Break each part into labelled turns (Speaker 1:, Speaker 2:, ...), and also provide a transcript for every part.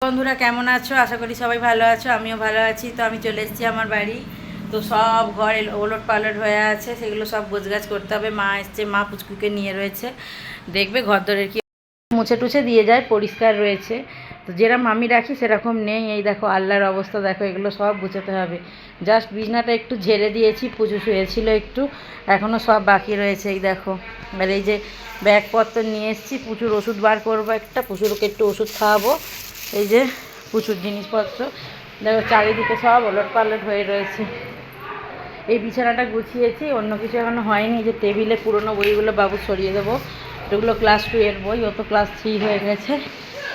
Speaker 1: বন্ধুরা কেমন আছো? আশা করি সবাই ভালো আছো, আমিও ভালো আছি। তো আমি চলে এসেছি আমার বাড়ি। তো সব ঘর ওলট পালট হয়ে আছে, সেগুলো সব গোছগাছ করতে হবে। মা এসছে, মা পুচকুকে নিয়ে রয়েছে, দেখবে ঘর দরের কি মুছে টুছে দিয়ে যায়, পরিষ্কার রয়েছে। তো যেরকম আমি রাখি সেরকম নেই। এই দেখো আল্লাহর অবস্থা দেখো, এগুলো সব গুছাতে হবে। জাস্ট বিছনাটা একটু ঝেড়ে দিয়েছি, পুজো শুয়েছিল একটু, এখনও সব বাকি রয়েছে। এই দেখো, আর এই যে ব্যাগপত্র নিয়ে এসেছি, প্রচুর ওষুধ বার করবো, একটা প্রচুরকে একটু ওষুধ খাওয়াবো। এই যে প্রচুর জিনিসপত্র দেখো, চারিদিকে সব ওলট পালট হয়ে রয়েছে। এই বিছানাটা গুছিয়েছি, অন্য কিছু এখনো হয়নি। যে টেবিলে পুরোনো বইগুলো বাবু সরিয়ে দেবো, এগুলো ক্লাস 2 এর বই, ও তো ক্লাস 3 হয়ে গেছে।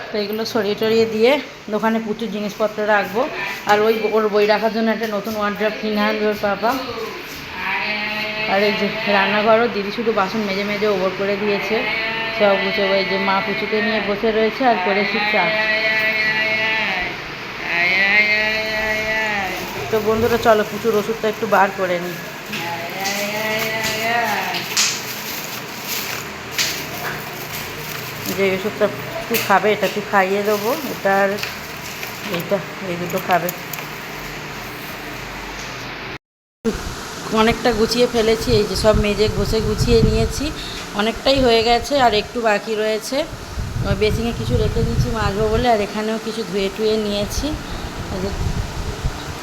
Speaker 1: তো এগুলো সরিয়ে টরিয়ে দিয়ে দোকানে প্রচুর জিনিসপত্র রাখবো। আর ওর বই রাখার জন্য একটা নতুন ওয়ার্ড্রপ কিনে আনবে ওর পাপা। আর এই যে রান্নাঘরও দিদি শুধু বাসন মেজে মেজে ওভর করে দিয়েছে, সব গুছাবো। এই যে মা পুচুকে নিয়ে বসে রয়েছে, আর করেছি চা। তো বন্ধুরা চলো প্রচুর ওষুধটা একটু বার করে নিই। যে ওষুধটা তুই খাবে, এটা তুই খাইয়ে দেবো, এটা আর এইটা, এই দুটো খাবে। অনেকটা গুছিয়ে ফেলেছি, এই যে সব মেজে ঘষে গুছিয়ে নিয়েছি, অনেকটাই হয়ে গেছে, আর একটু বাকি রয়েছে। বেসিনে কিছু রেখে দিয়েছি মাজবো বলে, আর এখানেও কিছু ধুয়ে টুয়ে নিয়েছি।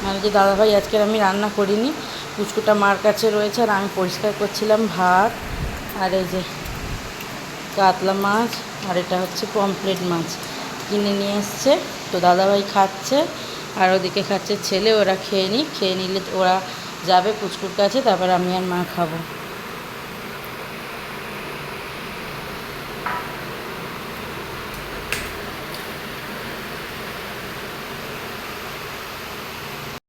Speaker 1: আর যে দাদাভাই আজকের আমি রান্না করিনি, পুচকুটা মার কাছে রয়েছে, আর আমি পরিষ্কার করছিলাম ভাত। আর এই যে কাতলা মাছ, আর এটা হচ্ছে পমফ্রেট মাছ কিনে নিয়ে এসছে। তো দাদাভাই খাচ্ছে, আর ওদিকে খাচ্ছে ছেলে। ওরা খেয়ে নিলে ওরা যাবে পুচকুর কাছে, তারপর আমি আর মা খাবো।